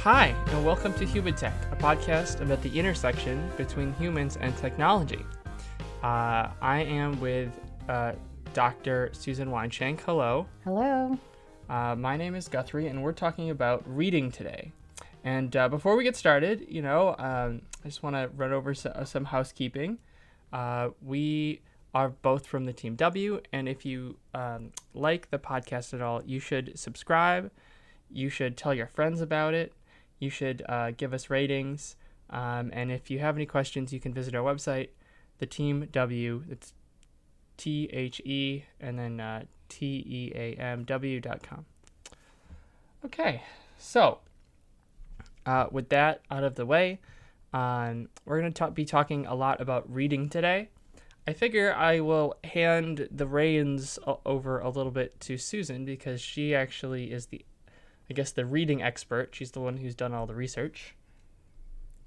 Hi, and welcome to Human Tech, a podcast about the intersection between humans and technology. I am with Dr. Susan Weinschenk. Hello. Hello. My name is Guthrie, and we're talking about reading today. And before we get started, I just want to run over some housekeeping. We are both from the Team W, and if you like the podcast at all, you should subscribe. You should tell your friends about it. You should give us ratings. And if you have any questions, you can visit our website, the Team W. It's THE and then TEAMW.com. Okay, so with that out of the way, we're going to be talking a lot about reading today. I figure I will hand the reins over a little bit to Susan because she actually is the reading expert. She's the one who's done all the research.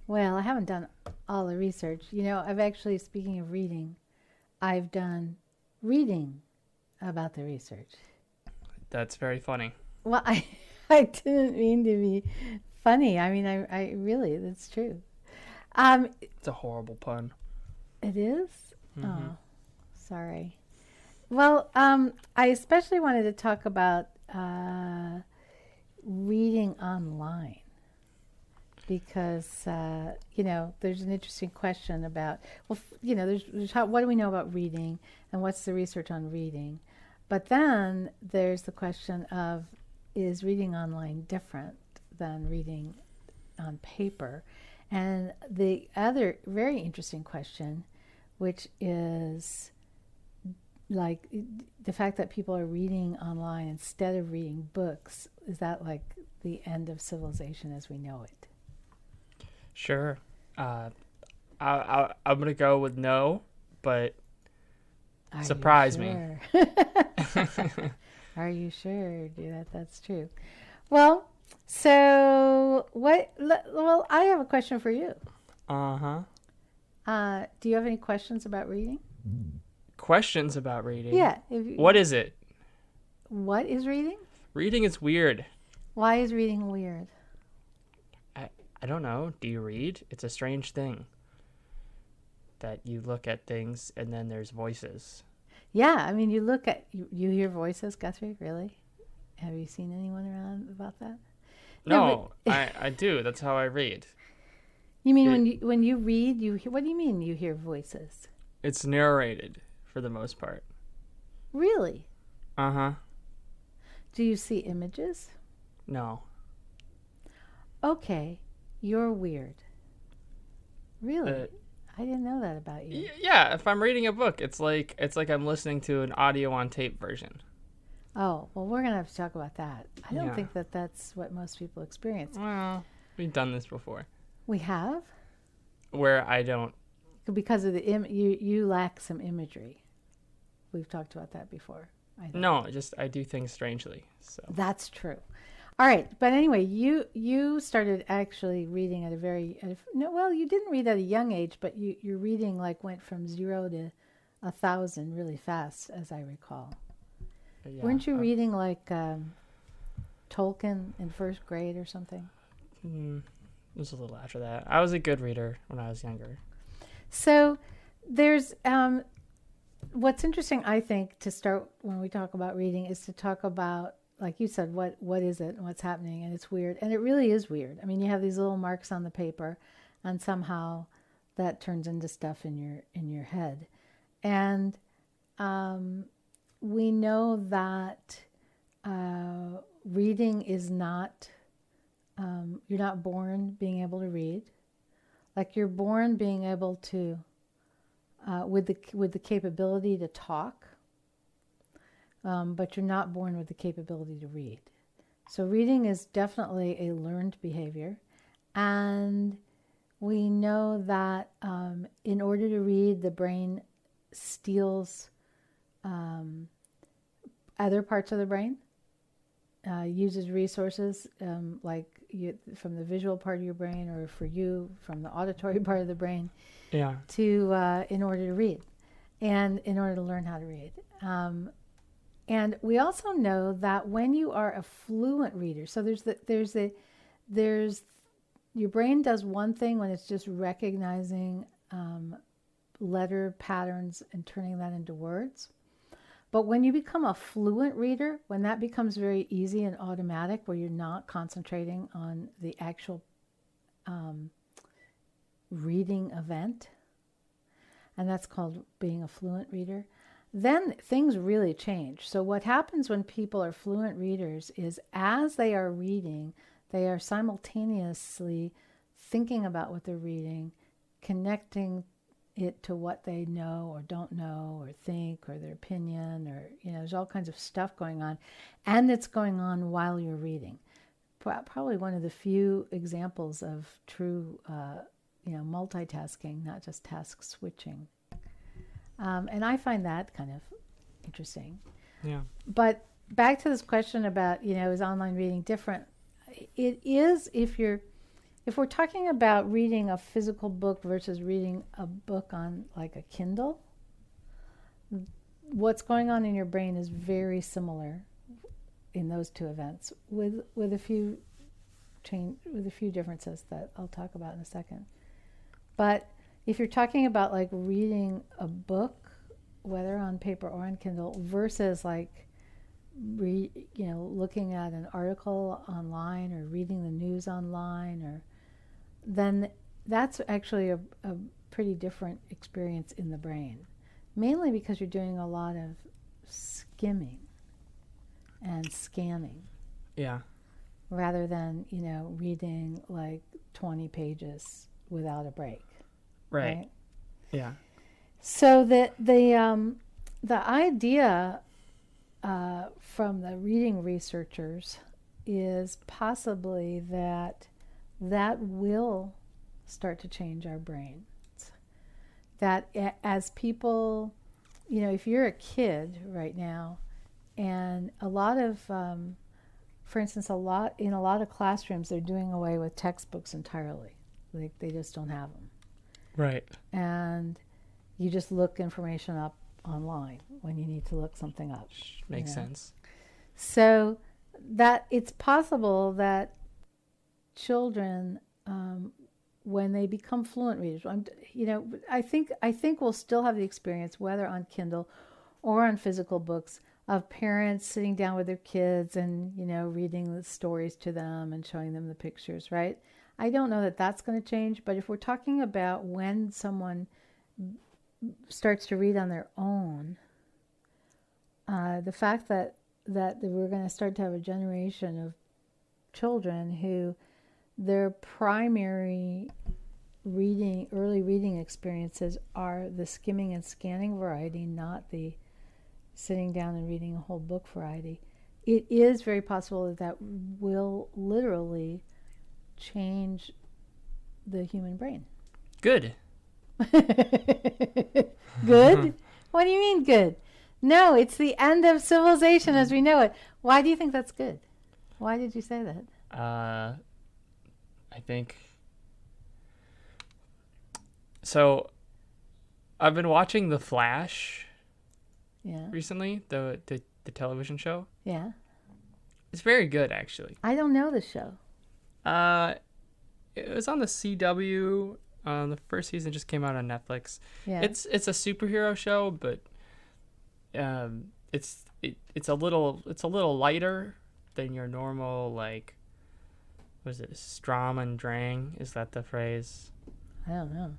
Well, I haven't done all the research. Speaking of reading, I've done reading about the research. That's very funny. Well, I didn't mean to be funny. I mean, I really, that's true. It's a horrible pun. It is? Mm-hmm. Oh, sorry. Well, I especially wanted to talk about reading online because, there's an interesting question about, there's what do we know about reading and what's the research on reading? But then there's the question of, is reading online different than reading on paper? And the other very interesting question, which is like the fact that people are reading online instead of reading books, is that like the end of civilization as we know it? Sure. I'm going to go with no, but surprise me. Are you sure? That's true. Well, so well, I have a question for you. Uh-huh. Do you have any questions about reading? Questions about reading? Yeah. What is it? What is reading? Reading is weird. Why is reading weird? I don't know. Do you read? It's a strange thing that you look at things and then there's voices. Yeah, I mean, you hear voices, Guthrie, really? Have you seen anyone around about that? No, I do. That's how I read. You mean when you read, what do you mean you hear voices? It's narrated for the most part. Really? Uh-huh. Do you see images? No. Okay, you're weird. Really? I didn't know that about you. Yeah, if I'm reading a book, it's like I'm listening to an audio on tape version. Oh, well, we're going to have to talk about that. I don't think that's what most people experience. Well, we've done this before. We have? Where I don't. Because of you lack some imagery. We've talked about that before. No, I do things strangely. So that's true. All right, but anyway, you started actually reading at you didn't read at a young age, but your reading went from 0 to 1,000 really fast, as I recall. Yeah, weren't you reading Tolkien in first grade or something? It was a little after that. I was a good reader when I was younger. So there's what's interesting, I think, to start when we talk about reading is to talk about, like you said, what is it and what's happening, and it's weird, and it really is weird. I mean, you have these little marks on the paper, and somehow that turns into stuff in your head, and we know that reading is not. You're not born being able to read, like you're born being able to with the capability to talk. But you're not born with the capability to read. So reading is definitely a learned behavior. And we know that in order to read, the brain steals other parts of the brain, uses resources from the visual part of your brain, or for you, from the auditory part of the brain, in order to read and in order to learn how to read. And we also know that when you are a fluent reader, so there's there's your brain does one thing when it's just recognizing letter patterns and turning that into words. But when you become a fluent reader, when that becomes very easy and automatic, where you're not concentrating on the actual reading event, and that's called being a fluent reader, then things really change. So what happens when people are fluent readers is as they are reading, they are simultaneously thinking about what they're reading, connecting it to what they know or don't know or think or their opinion, or, there's all kinds of stuff going on, and it's going on while you're reading. Probably one of the few examples of true multitasking, not just task switching. And I find that kind of interesting. Yeah. But back to this question about, is online reading different? It is if we're talking about reading a physical book versus reading a book on like a Kindle, what's going on in your brain is very similar in those two events, with a few differences that I'll talk about in a second. But if you're talking about like reading a book, whether on paper or on Kindle, versus like looking at an article online or reading the news online, then that's actually a pretty different experience in the brain, mainly because you're doing a lot of skimming and scanning. Yeah. Rather than, reading like 20 pages without a break. Right. Yeah. So the idea from the reading researchers is possibly that will start to change our brains. That as people, if you're a kid right now, and a lot of, for instance, in a lot of classrooms, they're doing away with textbooks entirely. Like they just don't have them. Right. And you just look information up online when you need to look something up. Makes sense. So that it's possible that children, when they become fluent readers, I think we'll still have the experience, whether on Kindle or on physical books, of parents sitting down with their kids and, reading the stories to them and showing them the pictures, right? I don't know that that's going to change, but if we're talking about when someone starts to read on their own, the fact that we're going to start to have a generation of children who their primary early reading experiences are the skimming and scanning variety, not the sitting down and reading a whole book variety, it is very possible that will literally change the human brain. Good. Good? What do you mean good? No, it's the end of civilization as we know it. Why do you think that's good? Why did you say that? I think so. I've been watching The Flash recently, the television show. Yeah. It's very good, actually. I don't know the show. It was on the CW. The first season just came out on Netflix. Yeah. It's a superhero show, but it's a little lighter than your normal, like, what is it, Strom and Drang? Is that the phrase? I don't know.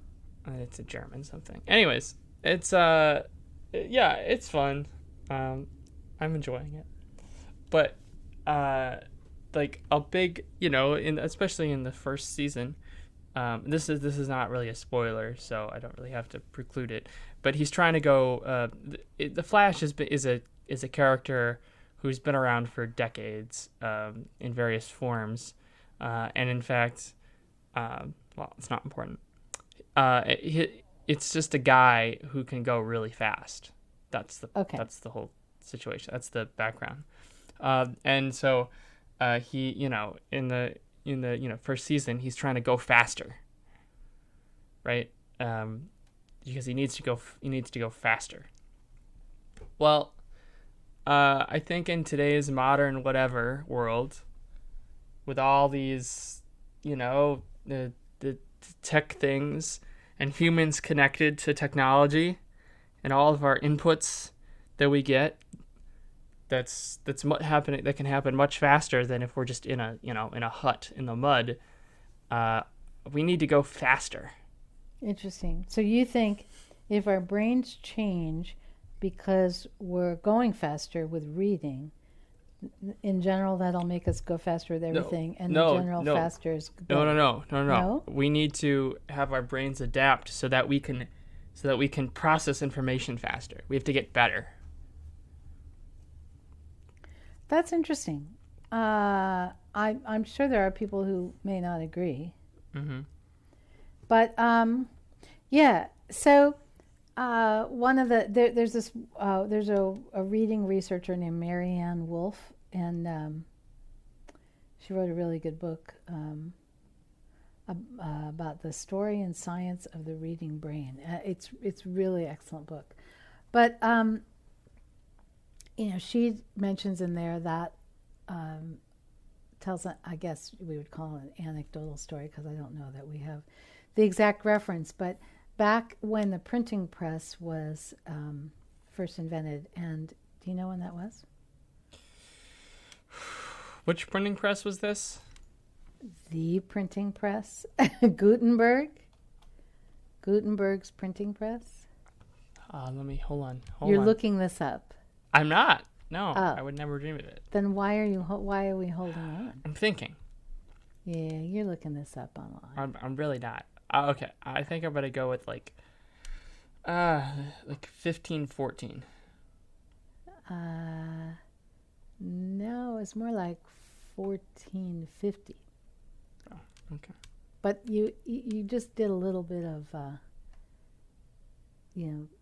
It's a German something. Anyways, it's it's fun. I'm enjoying it, but like a big, especially in the first season. This is not really a spoiler, so I don't really have to preclude it. But he's trying to go. The Flash is a character who's been around for decades, in various forms, and in fact, it's not important. It's just a guy who can go really fast. That's the whole situation. That's the background, and so he, in the first season, he's trying to go faster, right? Because he needs to go faster. Well, I think in today's modern whatever world, with all these the tech things and humans connected to technology and all of our inputs that we get, that's happening. That can happen much faster than if we're just in a hut in the mud. We need to go faster. Interesting. So you think if our brains change because we're going faster with reading, in general, that'll make us go faster with everything, in general, faster is better. No. We need to have our brains adapt so that we can process information faster. We have to get better. That's interesting. I'm sure there are people who may not agree. Mm-hmm. But yeah. So one of there's a reading researcher named Marianne Wolf, and she wrote a really good book about the story and science of the reading brain. It's really excellent book, but she mentions in there that tells, I guess we would call it an anecdotal story because I don't know that we have the exact reference, but back when the printing press was first invented, and do you know when that was? Which printing press was this? The printing press. Gutenberg's printing press. Hold on. You're looking this up. I'm not. No, I would never dream of it. Then why are we holding on? I'm thinking. Yeah, you're looking this up online. I'm really not. Okay, I think I'm gonna go with like 1514. No, it's more like 1450. Oh, okay. But you just did a little bit of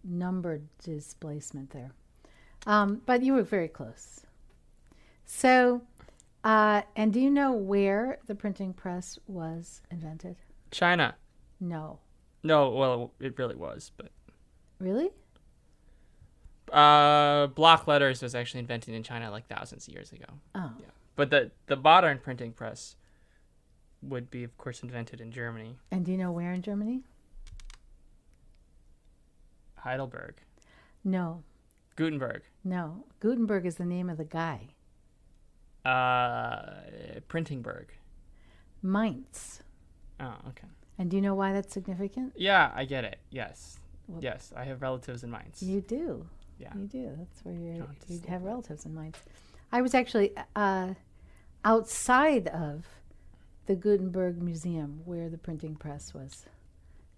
numbered displacement there. But you were very close. So, and do you know where the printing press was invented? China. No. No, well, it really was, but... Really? Block letters was actually invented in China like thousands of years ago. Oh. Yeah. But the modern printing press would be, of course, invented in Germany. And do you know where in Germany? Heidelberg. No. Gutenberg. No. Gutenberg is the name of the guy. Printingberg. Mainz. Oh, okay. And do you know why that's significant? Yeah, I get it. Yes. Well, yes, I have relatives in Mainz. You do. Yeah. You do. That's where you have relatives in Mainz. I was actually outside of the Gutenberg Museum where the printing press was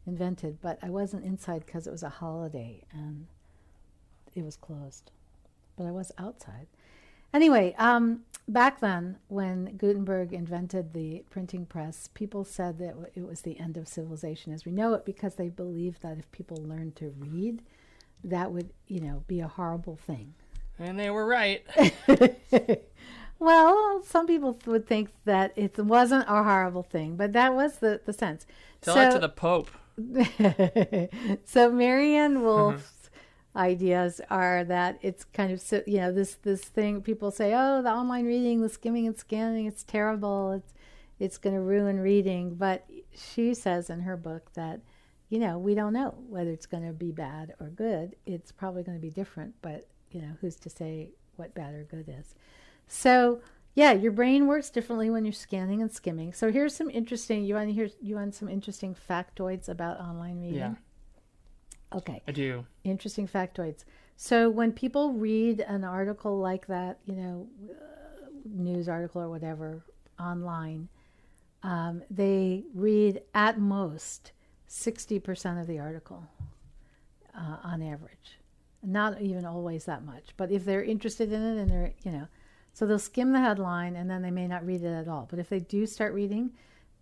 invented, but I wasn't inside because it was a holiday and it was closed. But I was outside. Anyway, back then, when Gutenberg invented the printing press, people said that it was the end of civilization as we know it, because they believed that if people learned to read, that would, be a horrible thing. And they were right. Well, some people would think that it wasn't a horrible thing, but that was the sense. Tell that to the Pope. So Marianne Wolf's ideas are that it's kind of, this thing people say, oh, the online reading, the skimming and scanning, it's terrible. It's going to ruin reading. But she says in her book that, we don't know whether it's going to be bad or good. It's probably going to be different, but, who's to say what bad or good is. So, yeah, your brain works differently when you're scanning and skimming. So here's some interesting, you want some interesting factoids about online reading? Yeah. Okay. I do. Interesting factoids. So when people read an article like that, news article or whatever online, they read at most 60% of the article on average. Not even always that much. But if they're interested in it and they're, so they'll skim the headline and then they may not read it at all. But if they do start reading,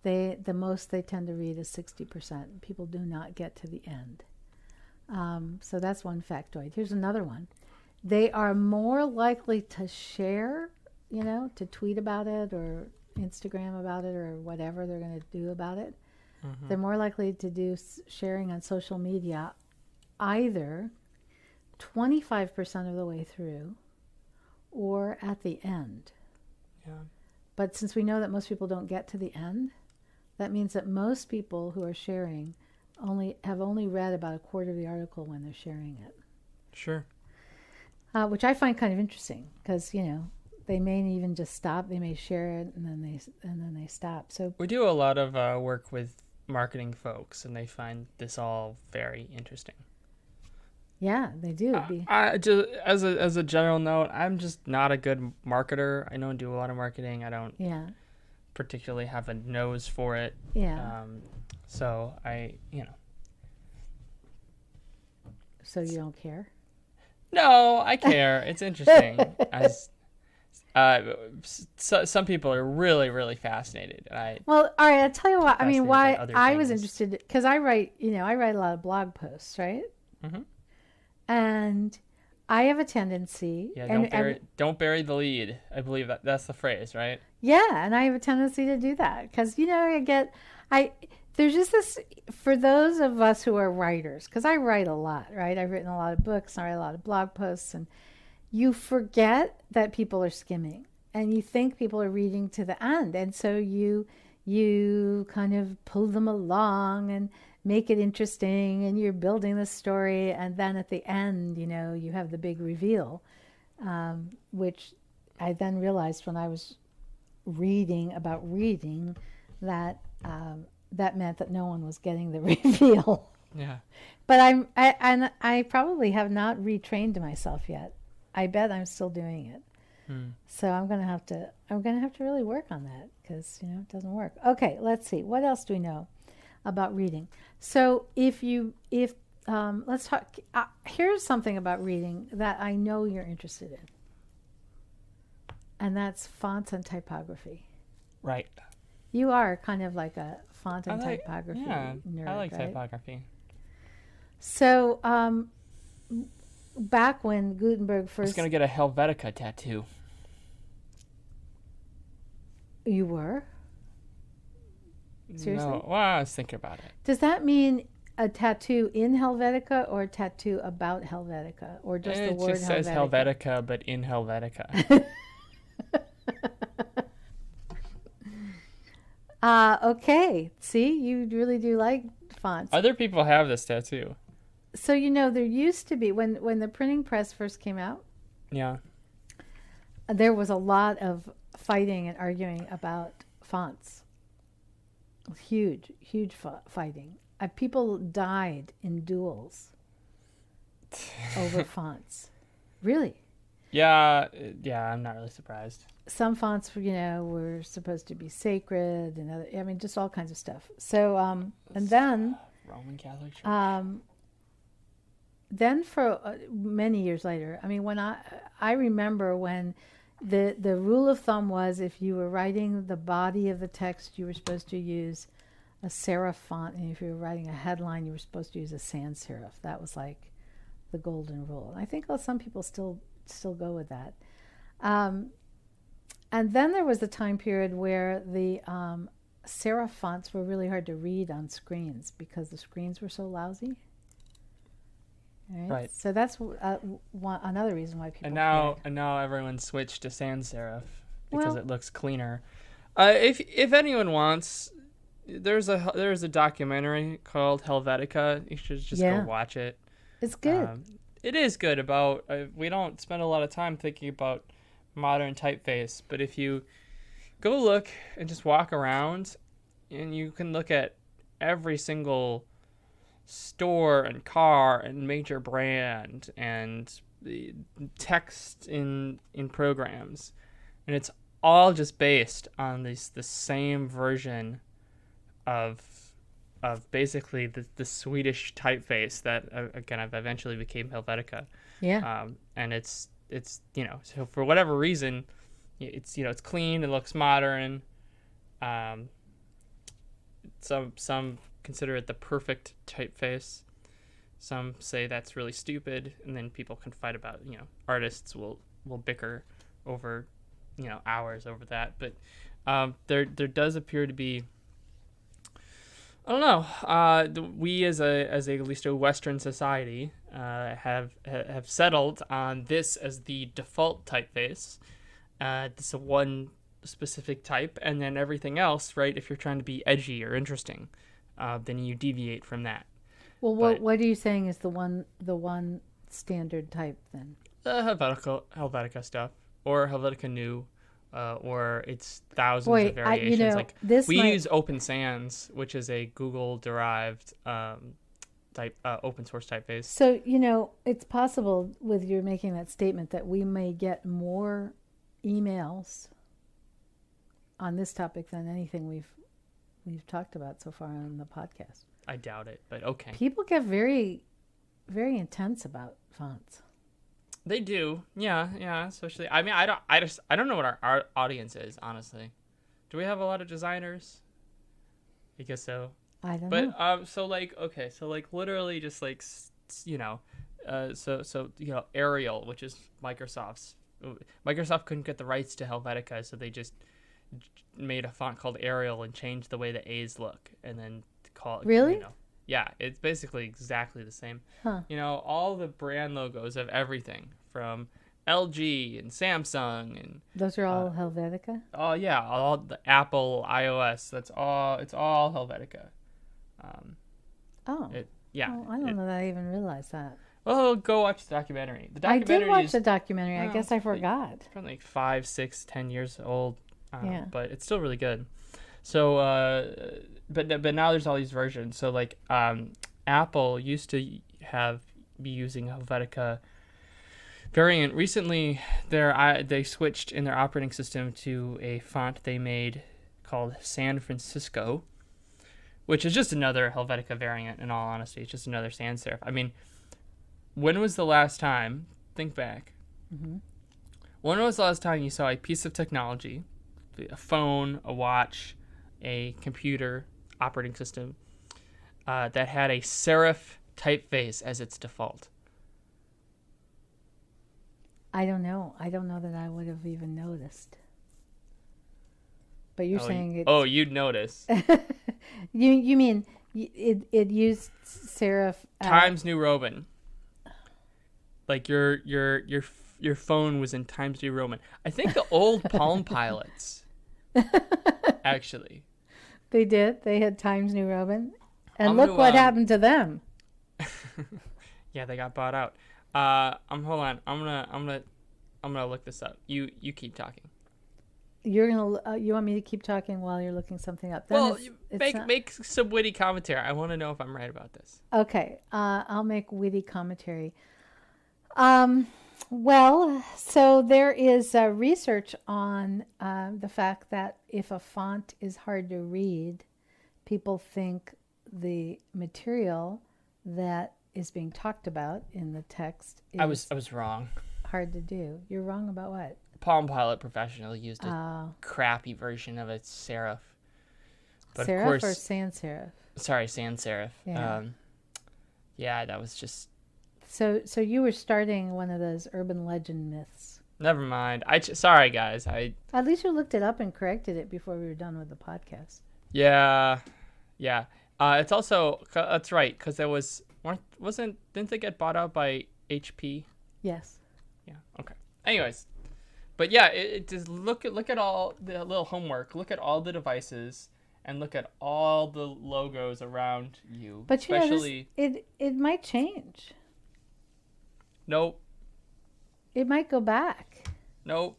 the most they tend to read is 60%. People do not get to the end. So that's one factoid. Here's another one. They are more likely to share, to tweet about it or Instagram about it or whatever they're going to do about it. Mm-hmm. They're more likely to do sharing on social media either 25% of the way through or at the end. Yeah. But since we know that most people don't get to the end, that means that most people who are sharing only read about a quarter of the article when they're sharing it. Sure. Which I find kind of interesting because, they may even just stop. They may share it and then they stop. So we do a lot of work with marketing folks, and they find this all very interesting. Yeah, they do. I just as a general note, I'm just not a good marketer. I don't do a lot of marketing. I don't particularly have a nose for it. Yeah. So So you don't care? No, I care. It's interesting. Some people are really, really fascinated. Well, all right. I'll tell you what. I mean, why I was things. interested because I write a lot of blog posts, right? Mm-hmm. And I have a tendency. Yeah, don't bury the lead. I believe that's the phrase, right? Yeah, and I have a tendency to do that because there's just this for those of us who are writers, because I write a lot, right? I've written a lot of books, and I write a lot of blog posts, and you forget that people are skimming, and you think people are reading to the end, and so you kind of pull them along and make it interesting, and you're building the story, and then at the end, you have the big reveal, which I then realized when I was reading about reading that that meant that no one was getting the reveal. Yeah. But I probably have not retrained myself yet. I bet I'm still doing it. So I'm gonna have to really work on that because it doesn't work. Okay, let's see. What else do we know about reading? So let's talk. Here's something about reading that I know you're interested in, and that's fonts and typography. Right. You are kind of like a font and typography nerd. I like right? typography. So back when Gutenberg first... I was going to get a Helvetica tattoo. You were? Seriously? No, well, I was thinking about it. Does that mean a tattoo in Helvetica or a tattoo about Helvetica? Or just the word Helvetica? It just says Helvetica, but in Helvetica. Okay. See, you really do like fonts. Other people have this tattoo. So, there used to be, when the printing press first came out, yeah, there was a lot of fighting and arguing about fonts. Huge, huge fighting. People died in duels over fonts. Really? Yeah, I'm not really surprised. Some fonts, were supposed to be sacred, and just all kinds of stuff. So, and then Roman Catholic Church. Then for many years later, when I remember when the rule of thumb was if you were writing the body of the text, you were supposed to use a serif font, and if you were writing a headline, you were supposed to use a sans serif. That was like the golden rule. I think some people still go with that. And then there was the time period where the serif fonts were really hard to read on screens because the screens were so lousy. Right. So that's another reason why people. And now everyone switched to sans serif because it looks cleaner. If anyone wants, there's a documentary called Helvetica. You should just go watch it. It's good. It is good. We don't spend a lot of time thinking about modern typeface, but if you go look and just walk around, and you can look at every single store and car and major brand and the text in programs, and it's all just based on the same version of basically the Swedish typeface that again eventually became Helvetica. And it's so for whatever reason it's clean, it looks modern. Some consider it the perfect typeface. Some say that's really stupid, and then people can fight about, artists will bicker over, hours over that. But there does appear to be, I don't know, we as at least a Western society have settled on this as the default typeface. This one specific type, and then everything else, right? If you're trying to be edgy or interesting, then you deviate from that. Well, what are you saying is the one standard type then? Helvetica stuff, or Helvetica New, or it's thousands of variations. Like we use Open Sans, which is a Google-derived open source typeface. So it's possible with your making that statement that we may get more emails on this topic than anything we've talked about so far on the podcast. I doubt it, but okay. People get very, very intense about fonts. They do, yeah. Especially, I mean, I don't know what our audience is, honestly. Do we have a lot of designers? I guess so. I don't know. But so literally just Arial, which is Microsoft's. Microsoft couldn't get the rights to Helvetica, so they just made a font called Arial and changed the way the A's look, and then call it. Really? Yeah, it's basically exactly the same. Huh. All the brand logos of everything from LG and Samsung and those are all Helvetica. Oh yeah, all the Apple, iOS. It's all Helvetica. I don't know that I even realized that. Well, go watch the documentary. I did watch the documentary. I guess I forgot. It's probably like 5, 6, 10 years old. Yeah. But it's still really good. So, but now there's all these versions. So like, Apple used to be using Helvetica variant. Recently, they switched in their operating system to a font they made called San Francisco, which is just another Helvetica variant. In all honesty, it's just another sans serif. I mean, when was the last time? Think back. Mm-hmm. When was the last time you saw a piece of technology, a phone, a watch, a computer operating system, that had a serif typeface as its default? I don't know. I don't know that I would have even noticed. But you're saying it. Oh, you'd notice. You mean it used serif Times New Roman. Like your phone was in Times New Roman. I think the old Palm Pilots. Actually. They did. They had Times New Roman. And look what happened to them. Yeah, they got bought out. Hold on. I'm gonna look this up. You keep talking. You're gonna. You want me to keep talking while you're looking something up? Then make some witty commentary. I want to know if I'm right about this. Okay. I'll make witty commentary. Well, so there is research on the fact that if a font is hard to read, people think the material that is being talked about in the text is I was wrong. Hard to do. You're wrong about what? Palm Pilot Professional used a crappy version of its serif. But serif, of course, or sans serif? Sorry, sans serif. Yeah. Yeah, that was just. So you were starting one of those urban legend myths. Never mind. Sorry, guys. At least you looked it up and corrected it before we were done with the podcast. Yeah. It's also that's right because there didn't they get bought out by HP? Yes. Yeah. Okay. Anyways, but yeah, it just look at all the little homework. Look at all the devices and look at all the logos around you. But especially it might change. Nope. It might go back. Nope.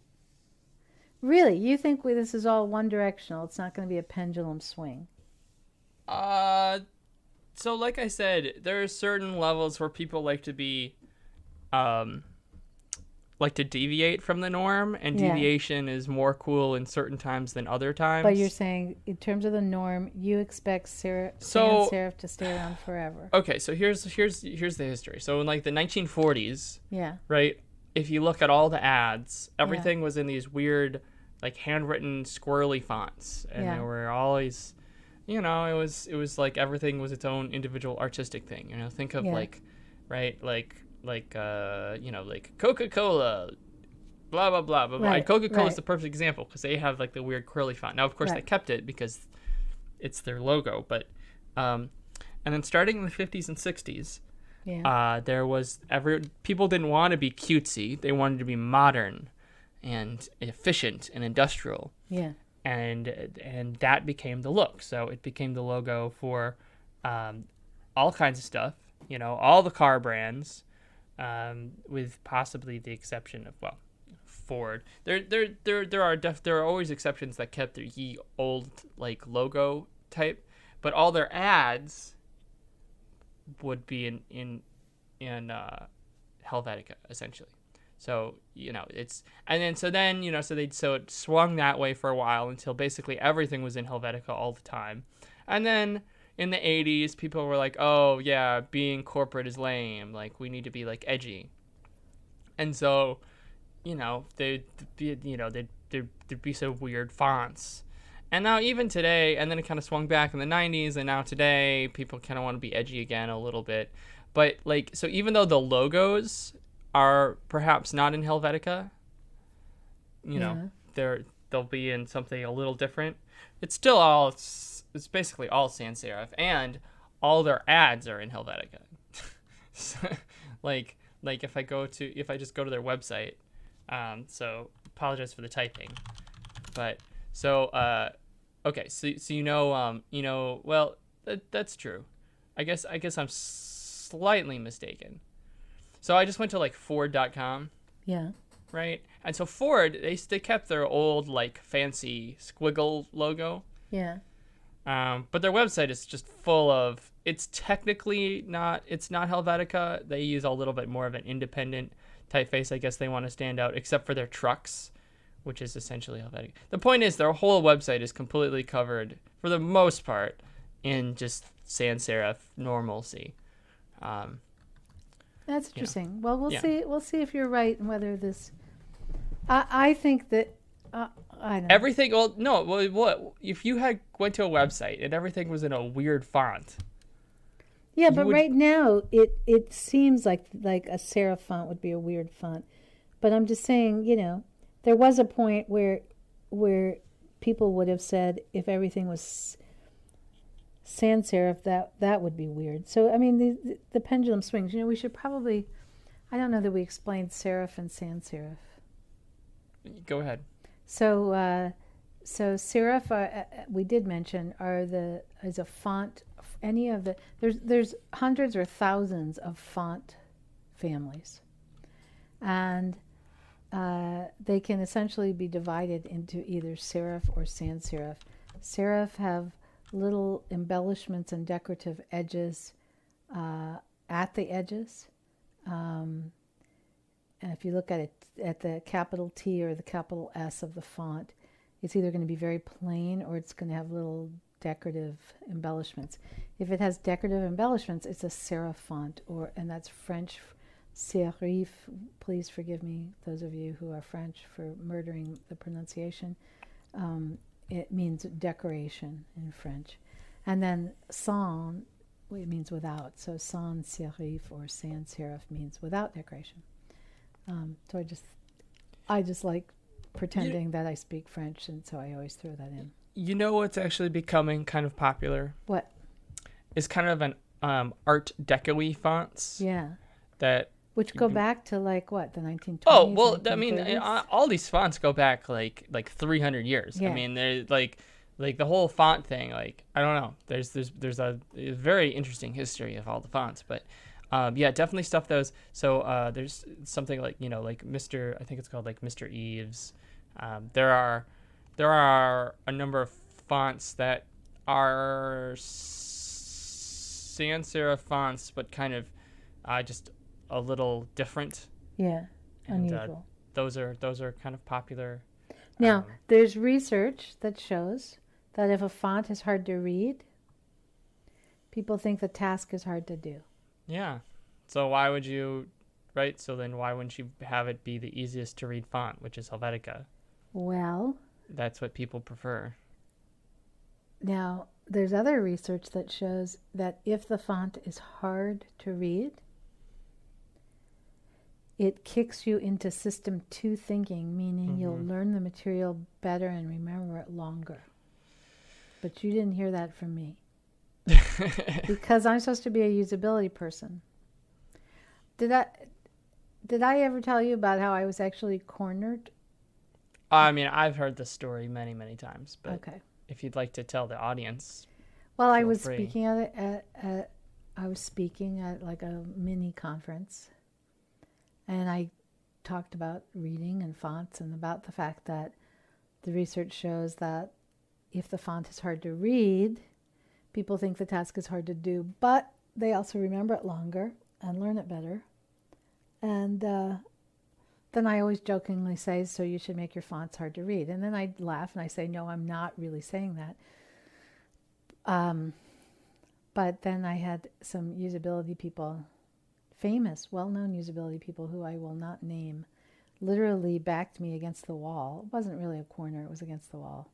Really? You think this is all one directional? It's not going to be a pendulum swing? So like I said, there are certain levels where people like to be, like to deviate from the norm, and deviation is more cool in certain times than other times. But you're saying, in terms of the norm, you expect sans serif to stay around forever. Okay, so here's the history. So in like the 1940s, right? If you look at all the ads, everything was in these weird, like handwritten squirrely fonts, and there were always, it was like everything was its own individual artistic thing. Think of like Coca-Cola, blah blah blah blah. Right, Coca-Cola is the perfect example because they have like the weird curly font. Now, of course, they kept it because it's their logo. But and then starting in the 50s and 60s, there was people didn't want to be cutesy; they wanted to be modern, and efficient and industrial. Yeah. And that became the look. So it became the logo for all kinds of stuff, all the car brands, with possibly the exception of, Ford. There are always exceptions that kept their ye old like logo type, but all their ads would be in Helvetica essentially. So it's so it swung that way for a while until basically everything was in Helvetica all the time, and then in the 80s people were like, oh yeah, being corporate is lame, like we need to be like edgy, and so there'd be some weird fonts. And now even today, and then it kind of swung back in the 90s, and now today people kind of want to be edgy again a little bit. But so even though the logos are perhaps not in Helvetica, they'll be in something a little different. It's still it's basically all sans serif, and all their ads are in Helvetica. So, like if I just go to their website, so apologize for the typing, but so okay, so well, that's true. I guess I'm slightly mistaken. So I just went to like Ford.com. Yeah. Right? And so Ford, they kept their old like fancy squiggle logo. Yeah. But their website is just full of, it's not Helvetica. They use a little bit more of an independent typeface. I guess they want to stand out, except for their trucks, which is essentially Helvetica. The point is their whole website is completely covered, for the most part, in just sans serif normalcy. That's interesting. Well, we'll see. We'll see if you're right and whether this. I think that I don't know. Everything. Well, no. Well, what if you went to a website and everything was in a weird font? Yeah, but right now it seems like a serif font would be a weird font. But I'm just saying, there was a point where people would have said if everything was sans serif, that would be weird. So I mean, the pendulum swings. We should probably. I don't know that we explained serif and sans serif. Go ahead. So serif, we did mention, is a font. Any of the there's hundreds or thousands of font families, and they can essentially be divided into either serif or sans serif. Serif have little embellishments and decorative edges at the edges. And if you look at it at the capital T or the capital S of the font, it's either going to be very plain or it's going to have little decorative embellishments. If it has decorative embellishments, it's a serif font, and that's French Serif. Please forgive me, those of you who are French, for murdering the pronunciation. It means decoration in French. And then sans, it means without. So sans serif or sans serif means without decoration. So I just like pretending that I speak French, and so I always throw that in. You know what's actually becoming kind of popular? What? Is kind of an Art Deco-y fonts. Yeah. Which go back to like what, the 1920s? Oh, well, 1930s? I mean, all these fonts go back like 300 years. Yeah. I mean, they're like the whole font thing. Like, I don't know. There's a very interesting history of all the fonts, but yeah, definitely stuff those. So there's something like like Mr. I think it's called like Mr. Eves. There are a number of fonts that are sans serif fonts, but kind of just a little different. Yeah, and, unusual. Those are kind of popular. Now, there's research that shows that if a font is hard to read, people think the task is hard to do. Yeah. So why would you, right? So then why wouldn't you have it be the easiest to read font, which is Helvetica? Well, that's what people prefer. Now, there's other research that shows that if the font is hard to read, it kicks you into system 2 thinking, meaning you'll learn the material better and remember it longer. But you didn't hear that from me. Because I'm supposed to be a usability person. Did I ever tell you about how I was actually cornered I mean, I've heard this story many, many times, but Okay. if you'd like to tell the audience, Well, I feel was free. speaking I was speaking at like a mini conference, and I talked about reading and fonts and about the fact that the research shows that if the font is hard to read, people think the task is hard to do, but they also remember it longer and learn it better. And then I always jokingly say, so you should make your fonts hard to read. And then I laugh and I say, no, I'm not really saying that. But then I had some usability people, famous, well-known usability people who I will not name, literally backed me against the wall. It wasn't really a corner, it was against the wall.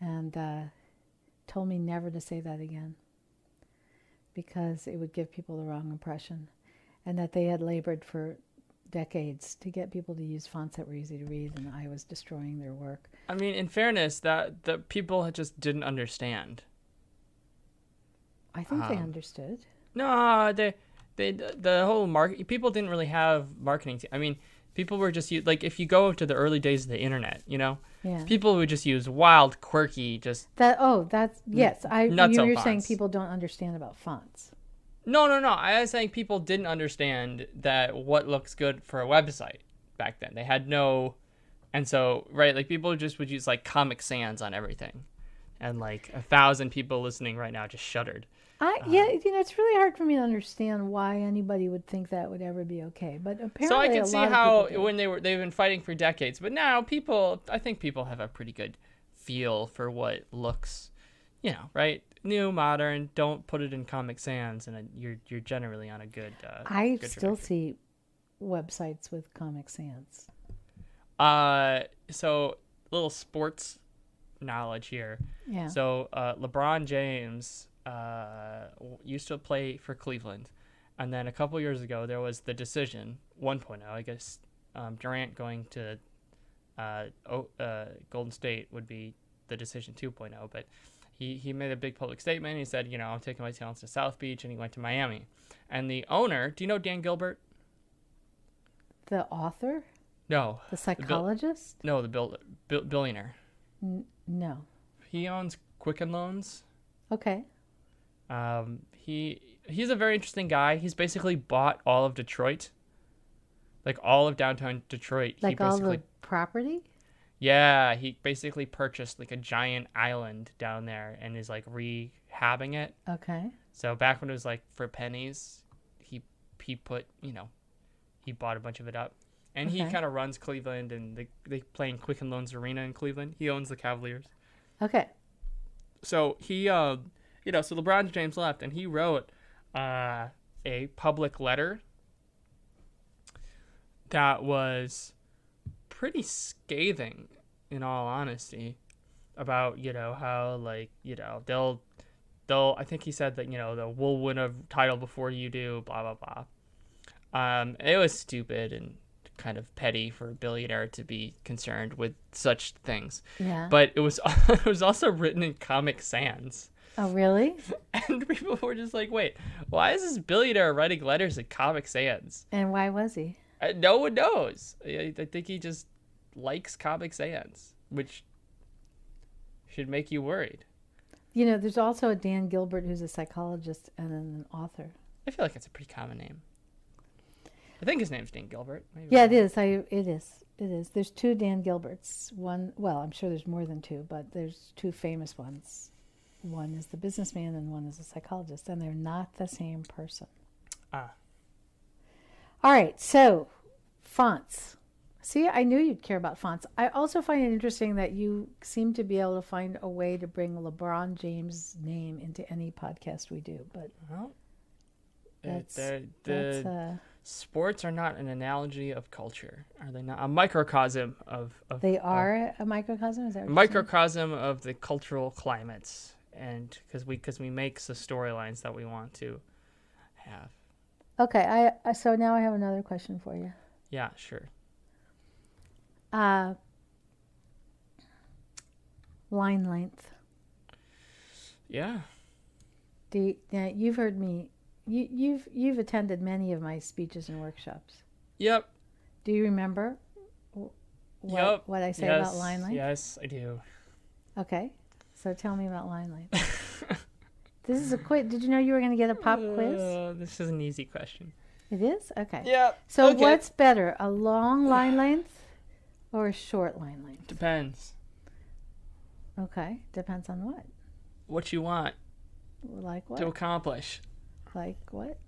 And told me never to say that again because it would give people the wrong impression, and that they had labored for decades to get people to use fonts that were easy to read, and I was destroying their work. I mean, in fairness, that the people just didn't understand. I think they understood. No, the whole people didn't really have marketing. I mean, people were just like, if you go to the early days of the internet, Yeah. people would just use wild, quirky, just yes. nutso You're saying fonts. people don't understand about fonts. No. I was saying people didn't understand that what looks good for a website back then. They had no, and so right, like people just would use like Comic Sans on everything, and like 1,000 people listening right now just shuddered. It's really hard for me to understand why anybody would think that would ever be okay. But apparently, So I can a see lot of how people do. when they've been fighting for decades, but now I think people have a pretty good feel for what looks, right, new, modern. Don't put it in Comic Sans, and you're generally on a good. I good still trajectory. see websites with Comic Sans. So little sports knowledge here. Yeah. So LeBron James used to play for Cleveland, and then a couple years ago there was the decision 1.0. I guess Durant going to Golden State would be the decision 2.0, but he made a big public statement. He said, I'm taking my talents to South Beach, and he went to Miami. And the owner, do you know Dan Gilbert? The author? No. The psychologist? The billionaire. No. He owns Quicken Loans. Okay. He's a very interesting guy. He's basically bought all of Detroit, like all of downtown Detroit. Like all the property? Yeah, he basically purchased like a giant island down there and is like rehabbing it. Okay. So back when it was like for pennies, he put, he bought a bunch of it up. And he kind of runs Cleveland, and they play in Quicken Loans Arena in Cleveland. He owns the Cavaliers. Okay. So he, so LeBron James left, and he wrote a public letter that was pretty scathing, in all honesty, about, how, like, they'll, I think he said that, we'll win a title before you do, blah, blah, blah. It was stupid and kind of petty for a billionaire to be concerned with such things. Yeah. But it was also written in Comic Sans. Oh, really? And people were just like, wait, why is this billionaire writing letters in Comic Sans? And why was he? No one knows. I think he just likes Comic Sans, which should make you worried. There's also a Dan Gilbert who's a psychologist and an author. I feel like it's a pretty common name. I think his name's Dan Gilbert. Maybe Yeah, it is. It is. There's two Dan Gilberts. One, well, I'm sure there's more than two, but there's two famous ones. One is the businessman and one is a psychologist, and they're not the same person. Ah. All right, so fonts. See, I knew you'd care about fonts. I also find it interesting that you seem to be able to find a way to bring LeBron James' name into any podcast we do, but Well, that's sports are not an analogy of culture, are they not? A microcosm of they are a microcosm. Is that what a microcosm of the cultural climates, and because we make the storylines that we want to have. Okay, so now I have another question for you. Yeah, sure. Line length. Yeah. Now you've heard me. You've attended many of my speeches and workshops. Yep. Do you remember what I say about line length? Yes, I do. Okay. So tell me about line length. This is a quiz. Did you know you were going to get a pop quiz? This is an easy question. It is? Okay. Yeah. So what's better, a long line length or a short line length? Depends. Okay. Depends on what? What you want. Like what? To accomplish. Like what?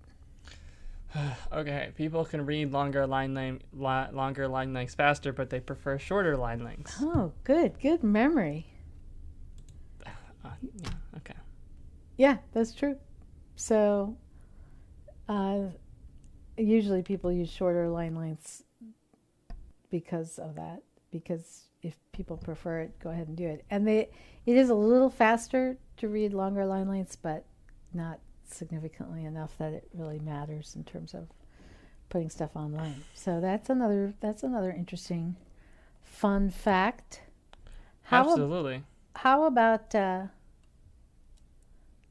Okay. People can read longer line lengths faster, but they prefer shorter line lengths. Oh, good. Good memory. Yeah. Okay. Yeah, that's true. So, usually people use shorter line lengths because of that. Because if people prefer it, go ahead and do it. And it is a little faster to read longer line lengths, but not significantly enough that it really matters in terms of putting stuff online. So that's another interesting, fun fact. Absolutely. How about?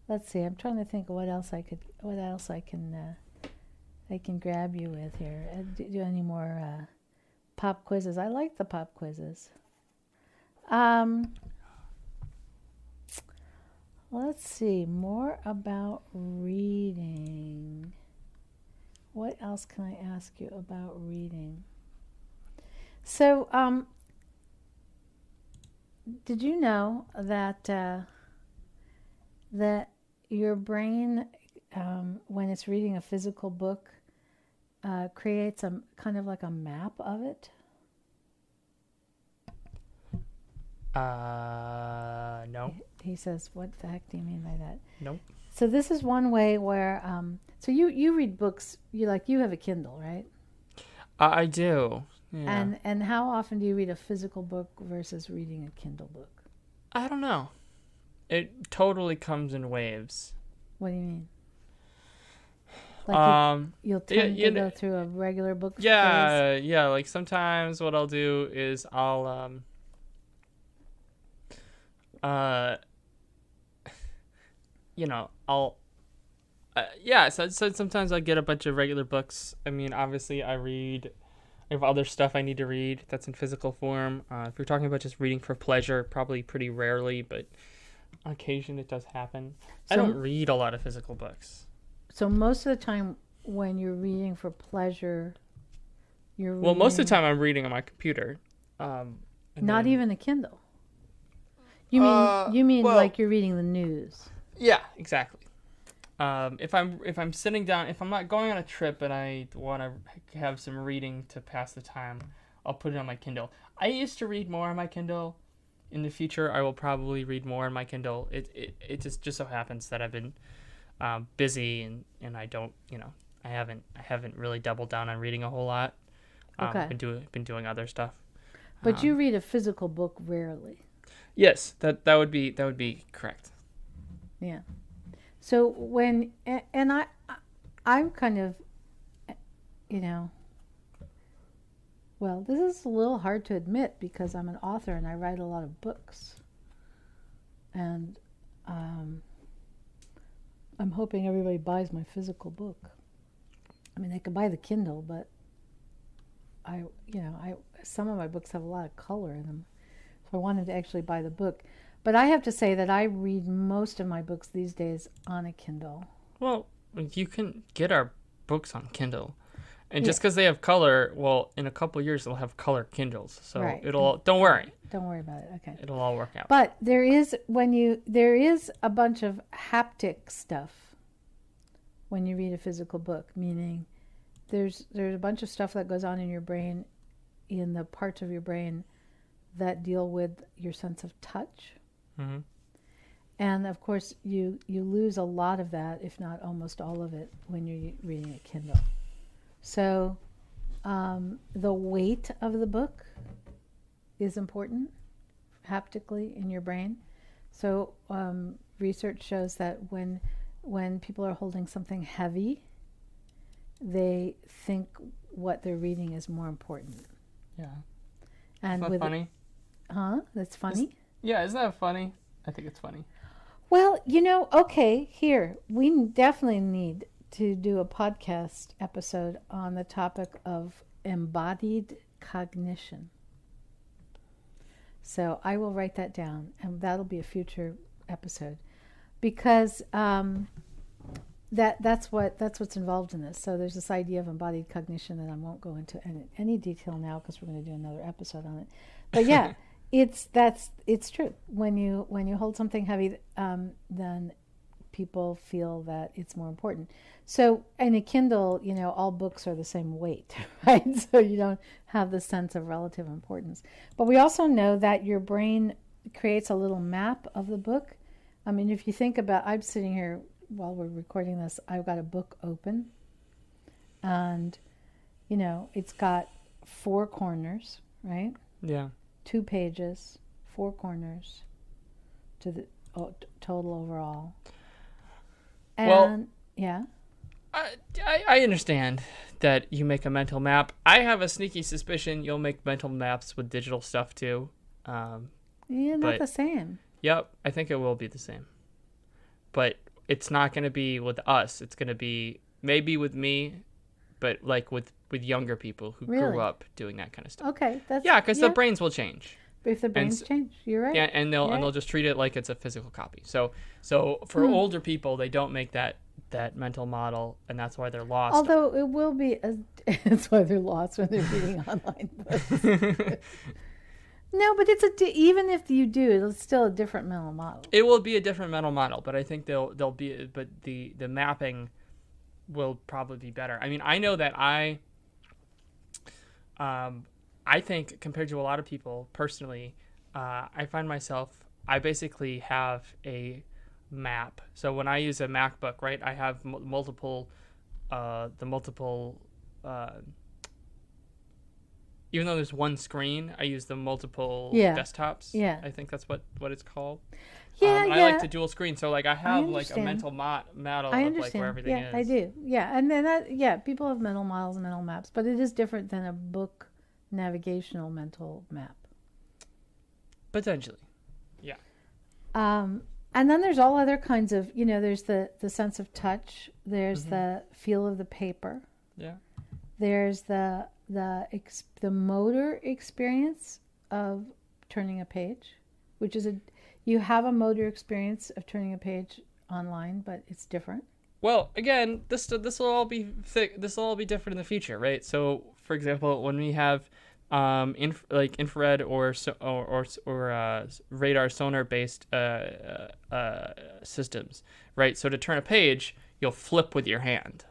Let's see. I'm trying to think of what else I can grab you with here. Do any more pop quizzes? I like the pop quizzes. Let's see. More about reading. What else can I ask you about reading? So, did you know that that your brain, when it's reading a physical book, creates a kind of like a map of it? No. He says, "What the heck do you mean by that?" Nope. So this is one way where, so you read books. You have a Kindle, right? I do. Yeah. And how often do you read a physical book versus reading a Kindle book? I don't know. It totally comes in waves. What do you mean? Like you'll tend to go through a regular book phase? Yeah. Like sometimes what I'll do is I'll so sometimes I get a bunch of regular books. I mean, obviously I have other stuff I need to read that's in physical form. If you're talking about just reading for pleasure, probably pretty rarely, but on occasion it does happen. I don't read a lot of physical books. So most of the time when you're reading for pleasure, most of the time I'm reading on my computer. Not even a Kindle. You mean like you're reading the news? Yeah, exactly. If I'm sitting down, if I'm not going on a trip and I want to have some reading to pass the time, I'll put it on my Kindle. I used to read more on my Kindle. In the future, I will probably read more on my Kindle. It just so happens that I've been busy and I don't, I haven't really doubled down on reading a whole lot. Okay. Been doing other stuff. But you read a physical book rarely. Yes, that would be correct. Yeah. So I'm kind of, well, this is a little hard to admit because I'm an author and I write a lot of books. And I'm hoping everybody buys my physical book. I mean, they can buy the Kindle, but some of my books have a lot of color in them. So I wanted to actually buy the book. But I have to say that I read most of my books these days on a Kindle. Well, you can get our books on Kindle. And just because they have color, well, in a couple of years they'll have color Kindles. So right. Don't worry. Don't worry about it. Okay. It'll all work out. But there is a bunch of haptic stuff when you read a physical book, meaning there's a bunch of stuff that goes on in your brain, in the parts of your brain that deal with your sense of touch. Mm-hmm. And of course, you lose a lot of that, if not almost all of it, when you're reading a Kindle. So the weight of the book is important haptically in your brain. So research shows that when people are holding something heavy, they think what they're reading is more important. Yeah. And isn't that funny? That's funny? Isn't that funny? I think it's funny. Well, okay, here, we definitely need to do a podcast episode on the topic of embodied cognition. So I will write that down, and that'll be a future episode, because that's what's involved in this. So there's this idea of embodied cognition that I won't go into any detail now because we're going to do another episode on it. But yeah, it's true. When you hold something heavy, then people feel that it's more important. So in a Kindle, all books are the same weight, right? So you don't have the sense of relative importance. But we also know that your brain creates a little map of the book. I mean, if you think about, I'm sitting here while we're recording this, I've got a book open, and it's got 4 corners, right? Yeah. 2 pages, 4 corners to the total overall. And well, yeah. I understand that you make a mental map. I have a sneaky suspicion you'll make mental maps with digital stuff too. Not the same. Yep, I think it will be the same. But it's not going to be with us. It's going to be maybe with me, but like with younger people who grew up doing that kind of stuff. Okay, because the brains will change. But if the brains change, you're right. Yeah, and they'll just treat it like it's a physical copy. So for older people, they don't make that mental model, and that's why they're lost. Although it will be, that's why they're lost when they're reading online books. No, but even if you do, it's still a different mental model. It will be a different mental model, but I think they'll be. But the mapping will probably be better. I mean, I know that I think compared to a lot of people personally, I find myself, I basically have a map. So when I use a MacBook, right, I have multiple even though there's one screen, I use the multiple desktops. Yeah. I think that's what it's called. Yeah, I like the dual screen. So like I have like a mental model of like where everything is. Yeah, I do. Yeah, and then people have mental models and mental maps, but it is different than a book navigational mental map. Potentially. Yeah. And then there's all other kinds of, there's the sense of touch. There's the feel of the paper. Yeah. There's the motor experience of turning a page, which is you have a motor experience of turning a page online, but it's different. Well, again, this will all be different in the future, right? So, for example, when we have infrared or radar sonar based systems, right? So to turn a page, you'll flip with your hand.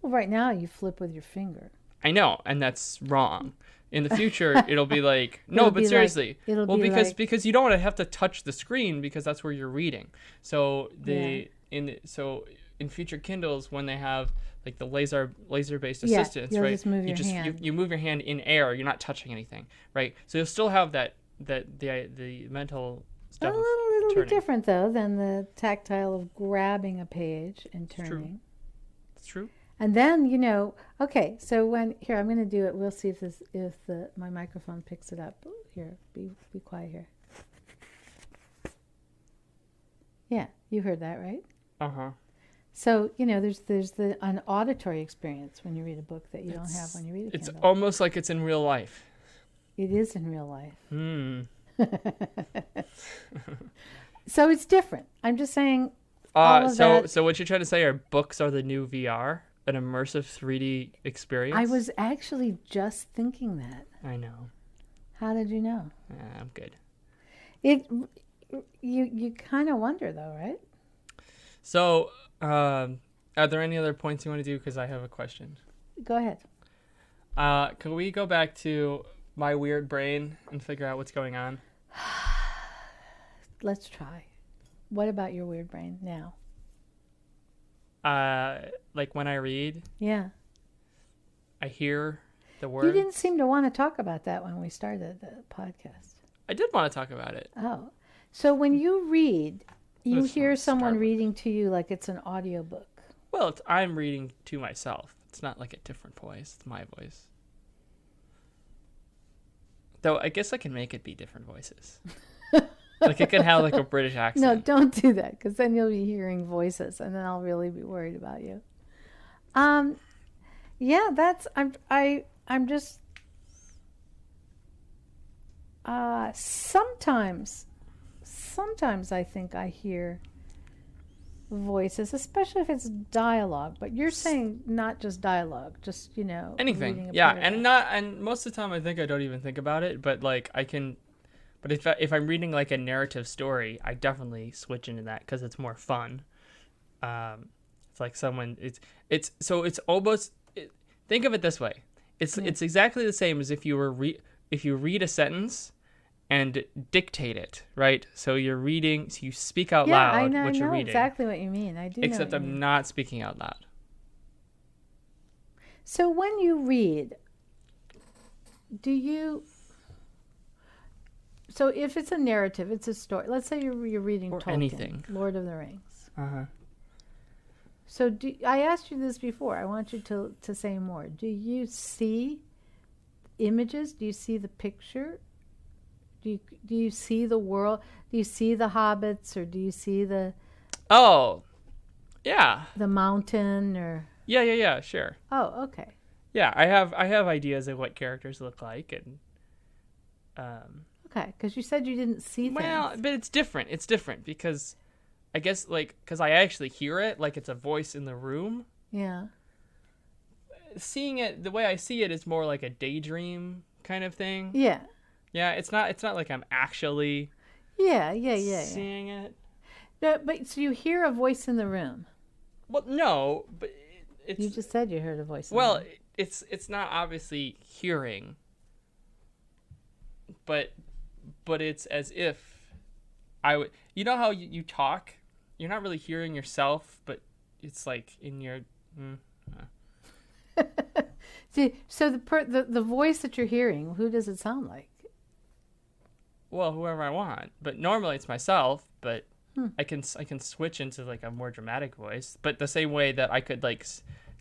Well, right now you flip with your finger. I know, and that's wrong. In the future, it'll be like no, but seriously, because you don't want to have to touch the screen because that's where you're reading. So in future Kindles, when they have like the laser based assistance, right? Just move your hand. You move your hand in air. You're not touching anything, right? So you'll still have the mental stuff. A little bit different though than the tactile of grabbing a page and turning. It's true. And then okay. So I'm going to do it. We'll see if my microphone picks it up. Here, be quiet here. Yeah, you heard that, right? Uh-huh. So, there's an auditory experience when you read a book that you don't have when you read a Kindle. It's almost like it's in real life. It is in real life. So it's different. I'm just saying. So what you're trying to say are books are the new VR, an immersive 3D experience? I was actually just thinking that. I know. How did you know? I'm good. You kind of wonder though, right? So, are there any other points you want to do? Because I have a question. Go ahead. Can we go back to my weird brain and figure out what's going on? Let's try. What about your weird brain now? Like when I read. Yeah. I hear the word. You didn't seem to want to talk about that when we started the podcast. I did want to talk about it. Oh. So when you read, you hear someone reading to you like it's an audiobook. Well, I'm reading to myself. It's not like a different voice. It's my voice. Though I guess I can make it be different voices. Like it can have like a British accent. No, don't do that because then you'll be hearing voices and then I'll really be worried about you. Yeah, Sometimes I think I hear voices, especially if it's dialogue. But you're saying not just dialogue, just reading Anything. a Yeah, paragraph. and most of the time I think I don't even think about it, but like I can. But if I'm reading like a narrative story, I definitely switch into that because it's more fun. It's like someone. It's almost. Think of it this way. It's exactly the same as if you read a sentence and dictate it, right? So you're reading, so you speak out Yeah, loud I what you're know reading. exactly what you mean. I do know Except what you I'm mean. not speaking out loud. So when you read, do you? So if it's a narrative, it's a story. Let's say you're reading Or Tolkien, anything. Lord of the Rings. Uh-huh. So I asked you this before. I want you to say more. Do you see images? Do you see the picture? Do you see the world? Do you see the hobbits, or do you see the Oh, yeah. mountain, or? Yeah, sure. Oh, okay. Yeah, I have ideas of what characters look like, and Okay, because you said you didn't see well, things. but it's different. It's different because I guess because I actually hear it, like it's a voice in the room. Yeah. Seeing it, the way I see it is more like a daydream kind of thing. Yeah. Yeah, it's not like I'm actually Yeah. seeing it. No, but so you hear a voice in the room. Well, no, but it's You just said you heard a voice. In well, the room. it's not obviously hearing, but it's as if I would. You know how you talk, you're not really hearing yourself, but it's like in your. See, so the voice that you're hearing, who does it sound like? Well, whoever I want, but normally it's myself. But I can switch into like a more dramatic voice, but the same way that I could like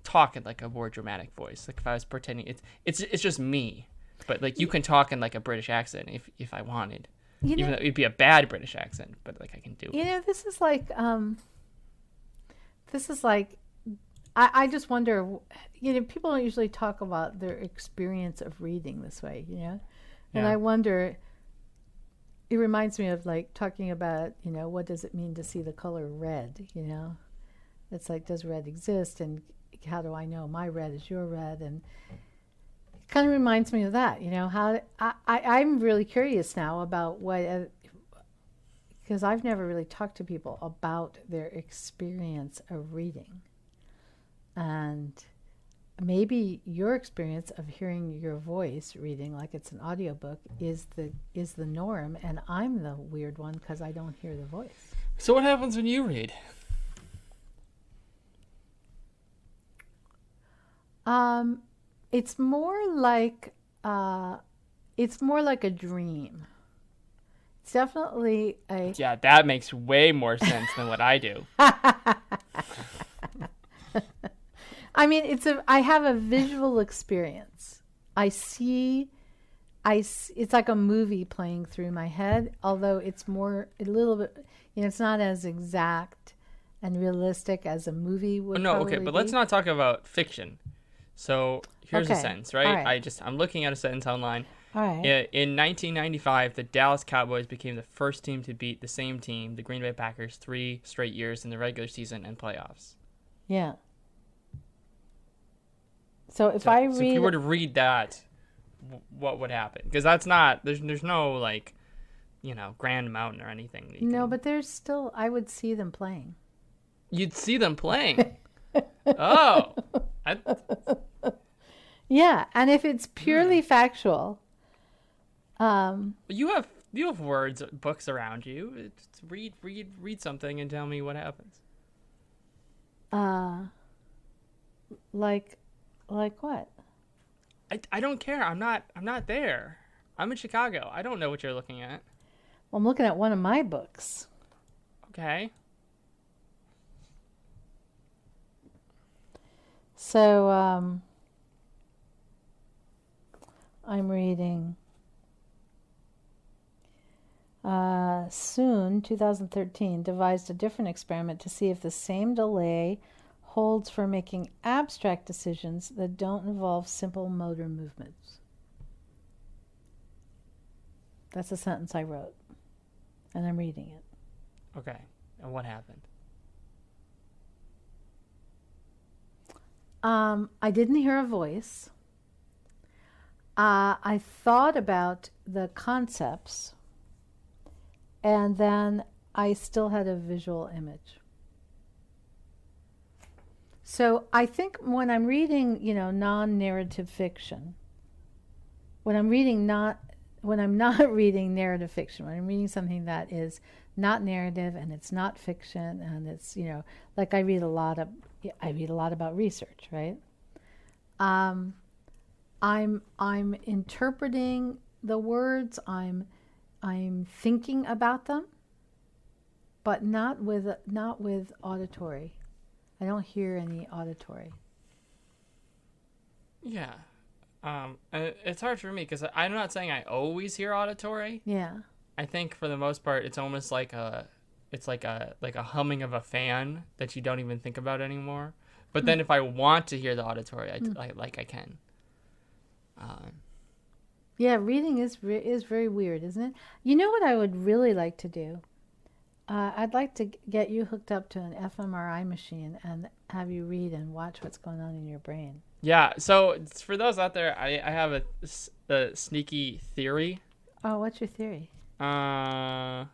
talk in like a more dramatic voice, like if I was pretending it's just me. But like you can talk in like a British accent if I wanted, even though it'd be a bad British accent, but like I can do it. This is like I just wonder, people don't usually talk about their experience of reading this way, and Yeah. I wonder. It reminds me of like talking about, what does it mean to see the color red? It's like, does red exist, and how do I know my red is your red? And it kind of reminds me of that, how I'm really curious now about what, because I've never really talked to people about their experience of reading. And maybe your experience of hearing your voice reading like it's an audiobook is the norm, and I'm the weird one because I don't hear the voice. So what happens when you read? It's more like a dream. It's definitely a Yeah, that makes way more sense than what I do. I mean, I have a visual experience. It's like a movie playing through my head, although it's a little bit, it's not as exact and realistic as a movie would. No, okay, but let's not talk about fiction. So here's a Okay, sentence, right? all right. I'm looking at a sentence online. All right. In 1995, the Dallas Cowboys became the first team to beat the same team, the Green Bay Packers, 3 straight years in the regular season and playoffs. Yeah. So if you were to read that, what would happen? Because that's not there's no like, Grand Mountain or anything. No, but there's still, I would see them playing. You'd see them playing. Oh, Yeah, and if it's purely factual, you have books around you. It's read something and tell me what happens. like what? I don't care. I'm not there. I'm in Chicago. I don't know what you're looking at. Well, I'm looking at one of my books. Okay. So, I'm reading Soon, 2013, devised a different experiment to see if the same delay holds for making abstract decisions that don't involve simple motor movements. That's a sentence I wrote, and I'm reading it. Okay. And what happened? I didn't hear a voice. I thought about the concepts, and then I still had a visual image. So I think when I'm reading, non-narrative fiction, when I'm not reading narrative fiction, when I'm reading something that is not narrative and it's not fiction, and it's, like I read a lot about research, right? I'm interpreting the words, I'm thinking about them, but not with auditory. I don't hear any auditory. Yeah. It's hard for me because I'm not saying I always hear auditory. Yeah. I think for the most part, it's almost like a humming of a fan that you don't even think about anymore. But then if I want to hear the auditory, I can. Yeah, reading is very weird, isn't it? You know what I would really like to do? I'd like to get you hooked up to an fMRI machine and have you read and watch what's going on in your brain. Yeah, so for those out there, I have a sneaky theory. Oh, what's your theory? Hold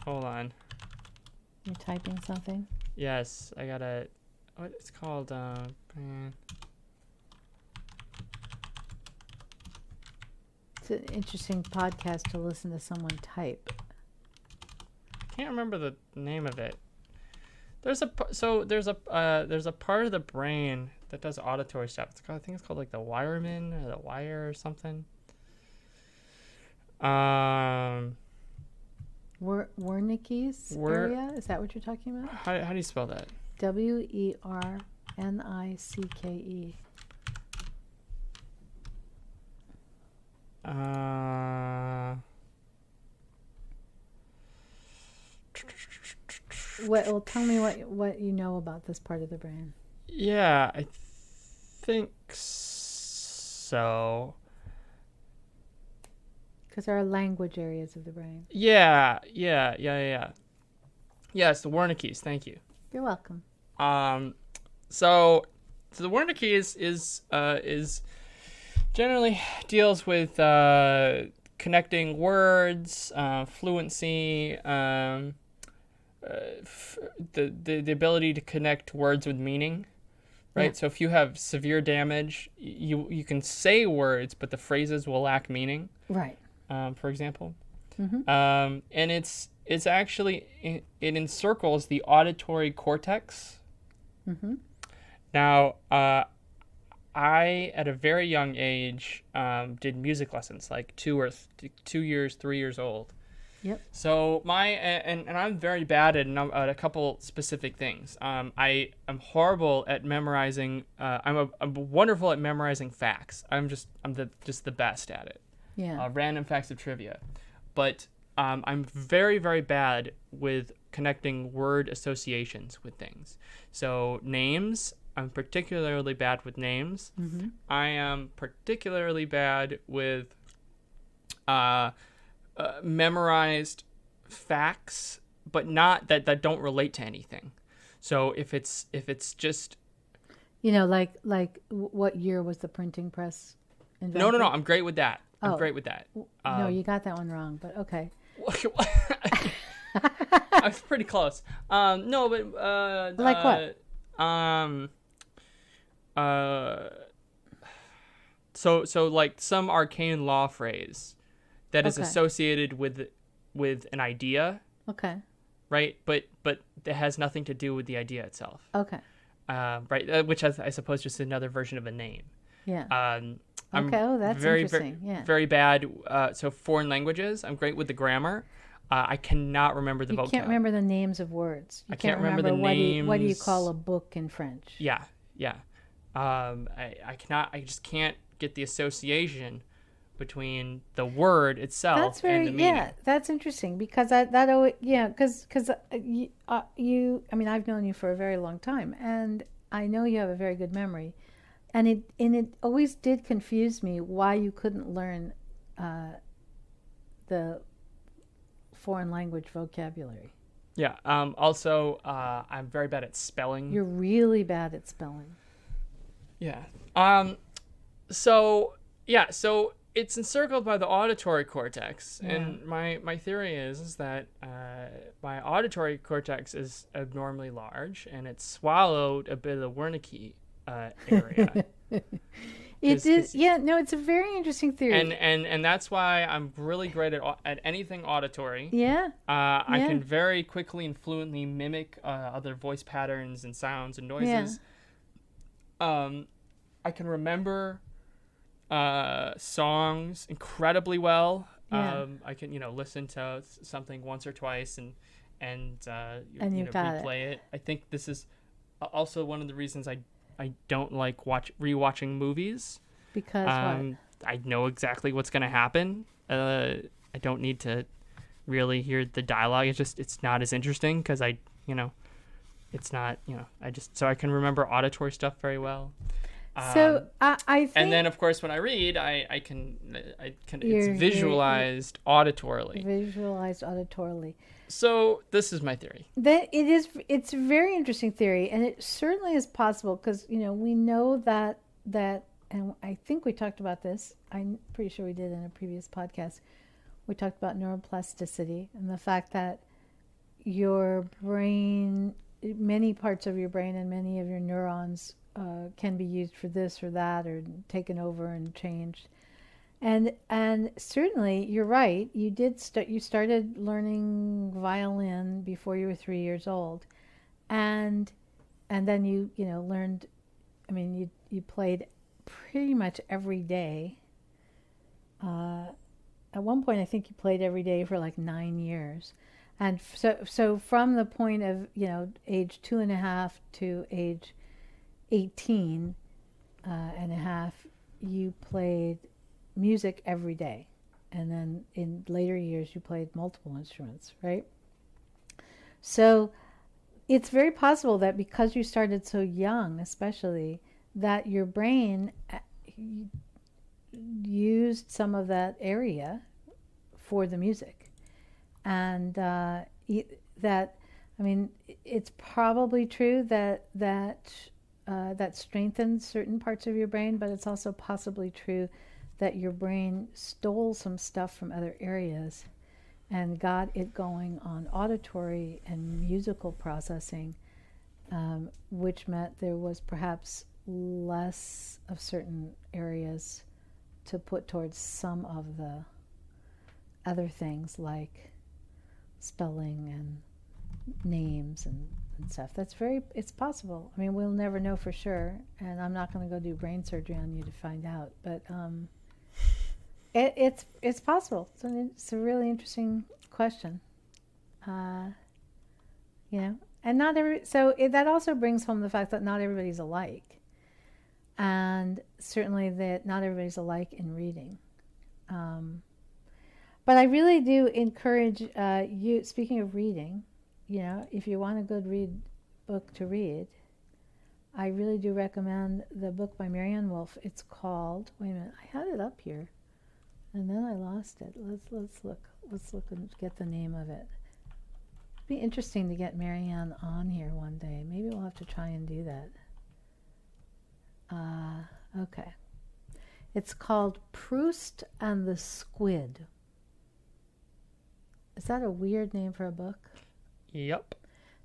on. You're typing something? Yes, I gotta... What it's called? Man. It's an interesting podcast to listen to someone type. Can't remember the name of it. There's a part of the brain that does auditory stuff. I think it's called like the Wireman or the Wire or something. Wernicke's area? Is that what you're talking about? How do you spell that? Wernicke. Well, tell me what you know about this part of the brain. Yeah, I think so. Because there are language areas of the brain. Yeah. Yes, the Wernicke's. Thank you. You're welcome. So the Wernicke is generally deals with connecting words, fluency, the ability to connect words with meaning, right? Yeah. So if you have severe damage, you can say words, but the phrases will lack meaning. Right. For example. Mm-hmm. And it's actually, it encircles the auditory cortex. Mm-hmm. Now, I, at a very young age, did music lessons, like 3 years old. Yep. So and I'm very bad at a couple specific things. I am horrible at memorizing. I'm wonderful at memorizing facts. I'm just the best at it. Yeah. Random facts of trivia, but I'm very, very bad with connecting word associations with things. So names, I'm particularly bad with names. Mm-hmm. I am particularly bad with memorized facts, but not that don't relate to anything. So if it's just, like what year was the printing press invented? No, I'm great with that. I'm great with that. No, you got that one wrong, but okay. I was pretty close. No, but like what? So like some arcane law phrase that is associated with an idea. Okay. Right, but it has nothing to do with the idea itself. Okay. Right, which I suppose just another version of a name. Yeah. I'm that's interesting. Very bad. So foreign languages, I'm great with the grammar. I cannot remember the vocab. You can't remember the names of words. I can't remember the names. What do you call a book in French? Yeah. I cannot. I just can't get the association between the word itself and the meaning. Yeah, that's interesting because because you. I mean, I've known you for a very long time, and I know you have a very good memory, and it always did confuse me why you couldn't learn the foreign language vocabulary. Yeah. Also, I'm very bad at spelling. You're really bad at spelling. Yeah. So it's encircled by the auditory cortex, and my theory is that my auditory cortex is abnormally large, and it swallowed a bit of the Wernicke area. It's a very interesting theory. And that's why I'm really great at anything auditory. Yeah. I can very quickly and fluently mimic other voice patterns and sounds and noises. Yeah. I can remember songs incredibly well. Yeah. I can listen to something once or twice and replay it. I think this is also one of the reasons I don't like rewatching movies, because I know exactly what's going to happen. I don't need to really hear the dialogue. It's not as interesting because it's not, so I can remember auditory stuff very well. So I think, and then of course when I read, I can it's visualized auditorily. Visualized auditorily. So this is my theory. It's a very interesting theory, and it certainly is possible because we know that, and I think we talked about this. I'm pretty sure we did in a previous podcast. We talked about neuroplasticity and the fact that your brain, many parts of your brain and many of your neurons can be used for this or that, or taken over and changed. And certainly you're right. You started learning violin before you were 3 years old, and then you learned. I mean, you played pretty much every day. At one point, I think you played every day for like 9 years, and so from the point of age 2.5 to age 18 and a half, you played music every day, and then in later years you played multiple instruments, right? So it's very possible that because you started so young, especially, that your brain used some of that area for the music, and it's probably true that strengthens certain parts of your brain, but it's also possibly true that your brain stole some stuff from other areas and got it going on auditory and musical processing, which meant there was perhaps less of certain areas to put towards some of the other things like spelling and names and stuff. It's possible. I mean, we'll never know for sure, and I'm not going to go do brain surgery on you to find out, but it's possible. It's a really interesting question. And that also brings home the fact that not everybody's alike, and certainly that not everybody's alike in reading. But I really do encourage you, speaking of reading, if you want a good book to read, I really do recommend the book by Marianne Wolf. It's called, wait a minute, I had it up here and then I lost it. Let's look and get the name of it. It'd be interesting to get Marianne on here one day. Maybe we'll have to try and do that. Okay. It's called Proust and the Squid. Is that a weird name for a book? Yep.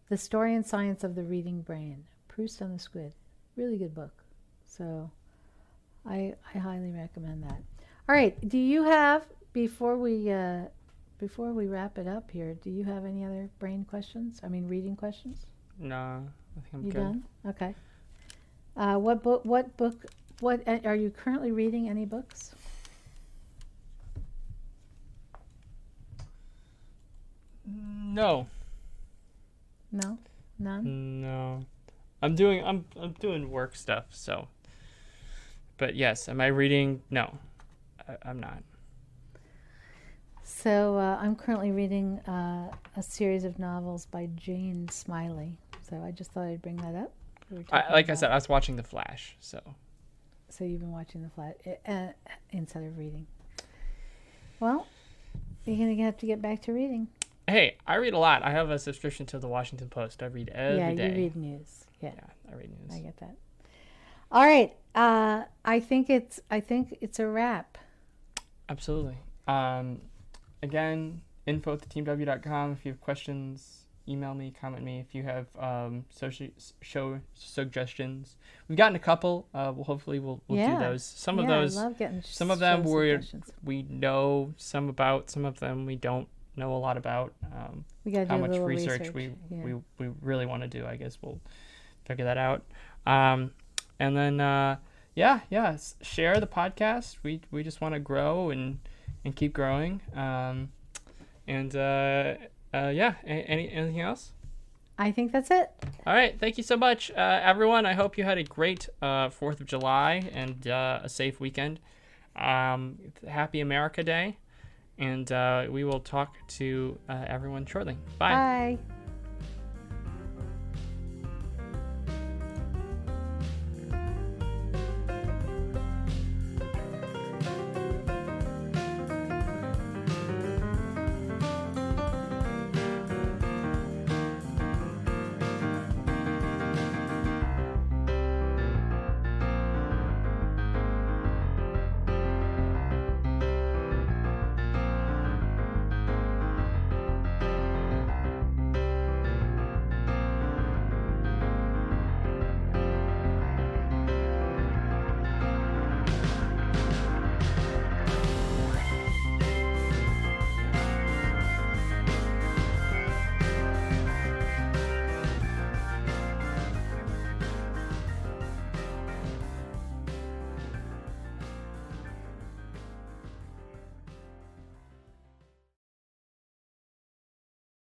The Story and Science of the Reading Brain. Proust and the Squid. Really good book. So I highly recommend that. All right. Do you have, before we wrap it up here, do you have any other reading questions? No, I think I'm good. You done? Okay. What are you currently reading? Any books? No. No? None? No. I'm doing work stuff, so. But yes, am I reading? No. I'm not. So I'm currently reading a series of novels by Jane Smiley. So I just thought I'd bring that up. I said, I was watching The Flash, so. So you've been watching The Flash instead of reading. Well, You're going to have to get back to reading. Hey, I read a lot. I have a subscription to the Washington Post. I read every day. Yeah, you read news. Yeah, I read news. I get that. All right. I think it's a wrap. Absolutely. Again, info@theteamw.com. If you have questions, email me, comment me. If you have show suggestions, we've gotten a couple. Hopefully we'll do those. Some of those, I love getting some of them we know some about. Some of them we don't know a lot about. We got to do how a much little research we really want to do. I guess we'll figure that out. And then share the podcast. We just want to grow and keep growing. Anything else? I think that's it. All right. Thank you so much, everyone. I hope you had a great 4th of July and a safe weekend. Happy America Day. And we will talk to everyone shortly. Bye. Bye.